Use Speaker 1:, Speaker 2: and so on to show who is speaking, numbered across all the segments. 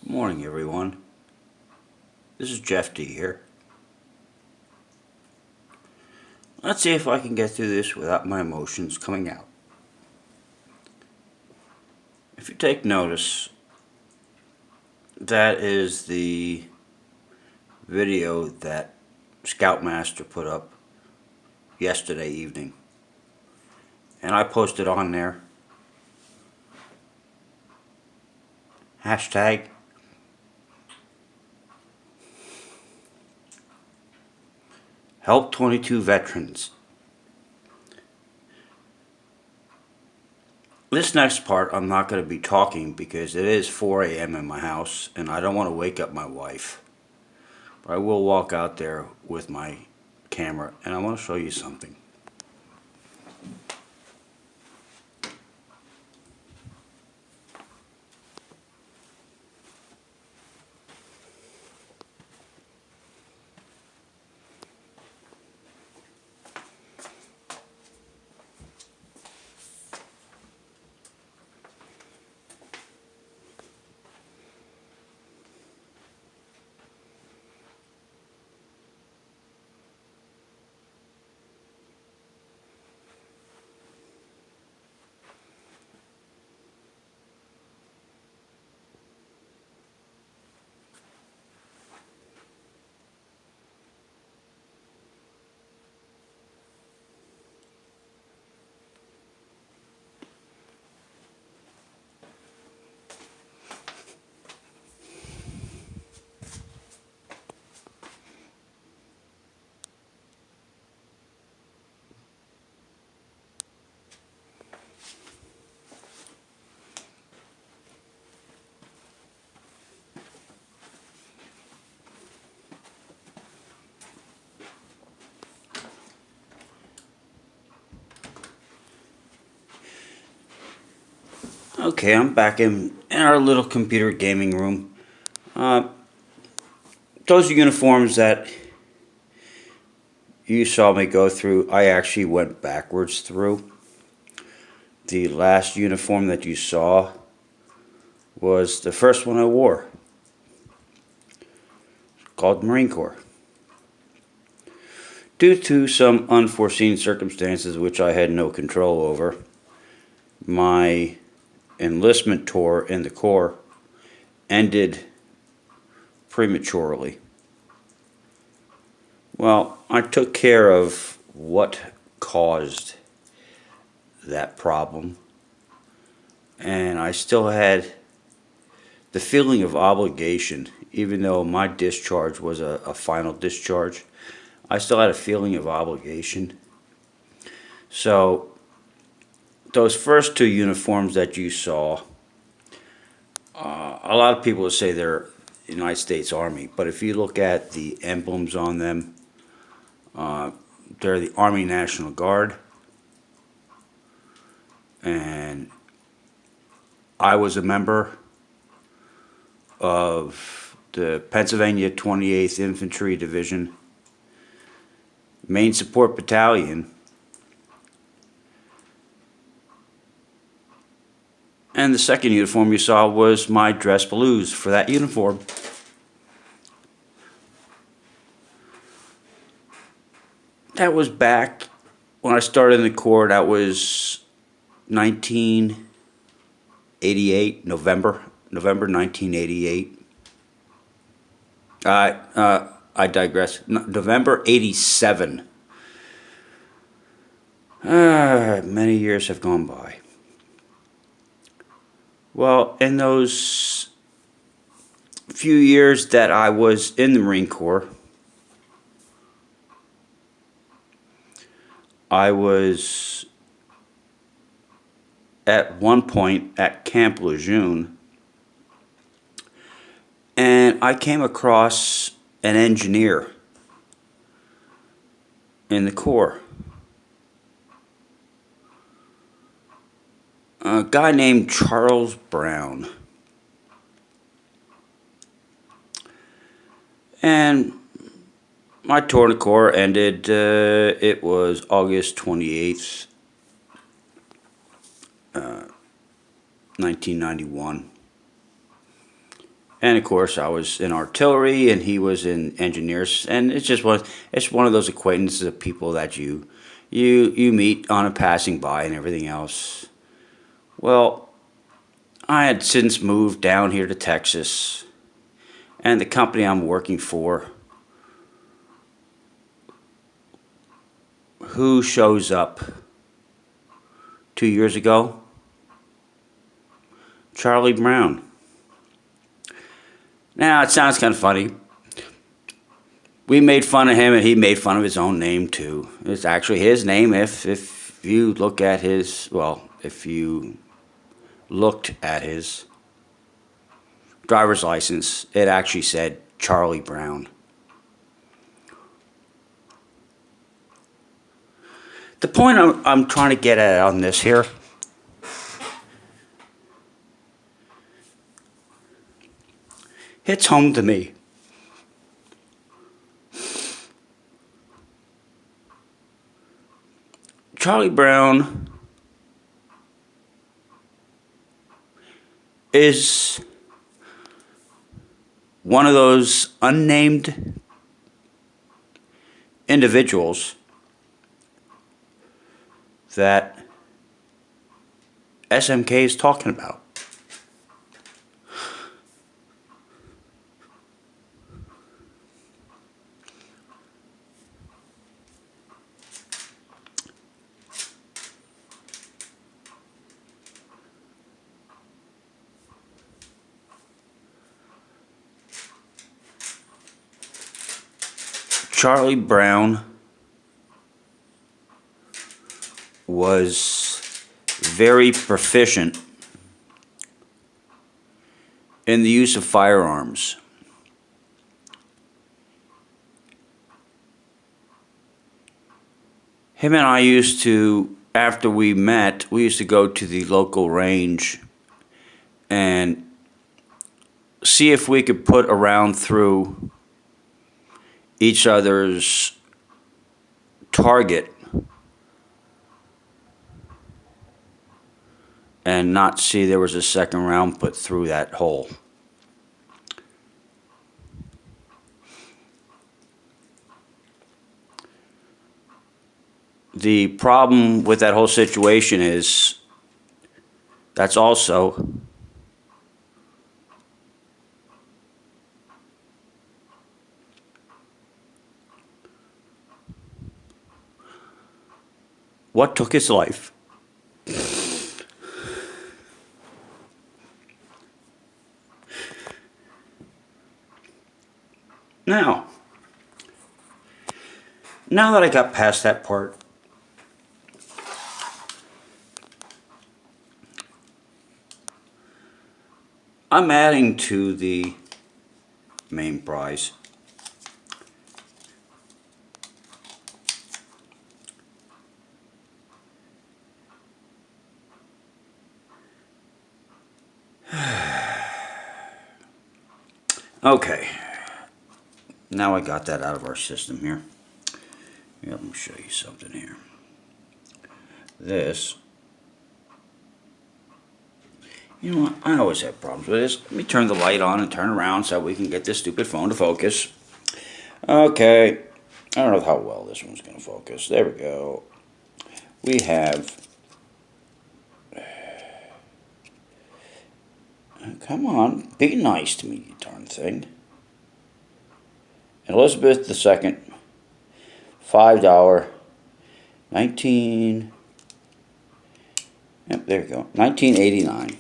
Speaker 1: Morning, everyone. This is Jeff D here. Let's see if I can get through this without my emotions coming out. If you take notice, that is the video that Scoutmaster put up yesterday evening. And I posted on there. Hashtag Help22Veterans. This next part I'm not going to be talking because it is 4 a.m. in my house and I don't want to wake up my wife. But I will walk out there with my camera and I want to show you something. Okay, I'm back in our little computer gaming room. Those uniforms that you saw me go through, I actually went backwards through. The last uniform that you saw was the first one I wore, called Marine Corps. Due to some unforeseen circumstances which I had no control over, my enlistment tour in the Corps ended prematurely. Well, I took care of what caused that problem, and I still had the feeling of obligation. Even though my discharge was a final discharge, I still had a feeling of obligation. So those first two uniforms that you saw, a lot of people would say they're United States Army, but if you look at the emblems on them, they're the Army National Guard, and I was a member of the Pennsylvania 28th Infantry Division, Main Support Battalion, and the second uniform you saw was my dress blues for that uniform. That was back when I started in the Corps. That was 1988, November 1988. I digress. November 87. Many years have gone by. Well, in those few years that I was in the Marine Corps, I was at one point at Camp Lejeune, and I came across an engineer in the Corps, a guy named Charles Brown. And my tour in the Corps ended, it was August 28th, 1991. And of course, I was in artillery, and he was in engineers, and it's one of those acquaintances of people that you meet on a passing by and everything else. Well, I had since moved down here to Texas, and the company I'm working for, who shows up 2 years ago? Charlie Brown. Now, it sounds kind of funny. We made fun of him, and he made fun of his own name too. It's actually his name. If you look at his, well, if you looked at his driver's license, it actually said Charlie Brown. The point I'm trying to get at on this here, hits home to me. Charlie Brown is one of those unnamed individuals that SMK is talking about. Charlie Brown was very proficient in the use of firearms. Him and I used to, after we met, we used to go to the local range and see if we could put a round through each other's target and not see there was a second round put through that hole. The problem with that whole situation is that's also what took his life. Now that I got past that part, I'm adding to the main prize. Okay, now I got that out of our system here. Let me show you something here. This, you know what, I always have problems with this. Let me turn the light on and turn around so we can get this stupid phone to focus. Okay, I don't know how well this one's going to focus. There we go. We have, come on, be nice to me, you darn thing. Elizabeth II, $5, 19, yep, there you go, 1989.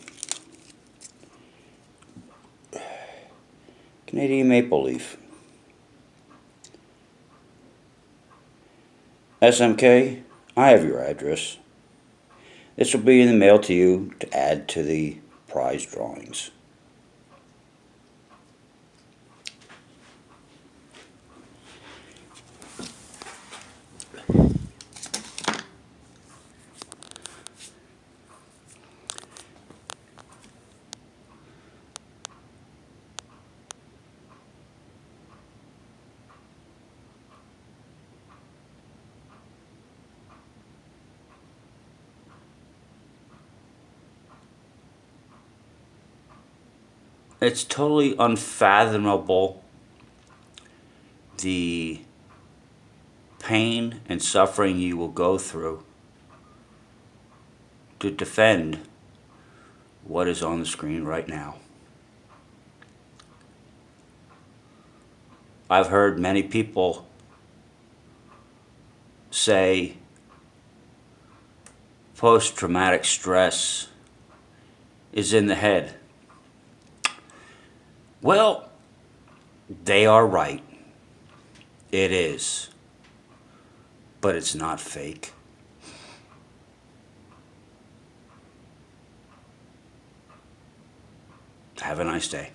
Speaker 1: Canadian maple leaf. SMK, I have your address. This will be in the mail to you to add to the prize drawings. It's totally unfathomable the pain and suffering you will go through to defend what is on the screen right now. I've heard many people say post-traumatic stress is in the head. Well, they are right. It is. But it's not fake. Have a nice day.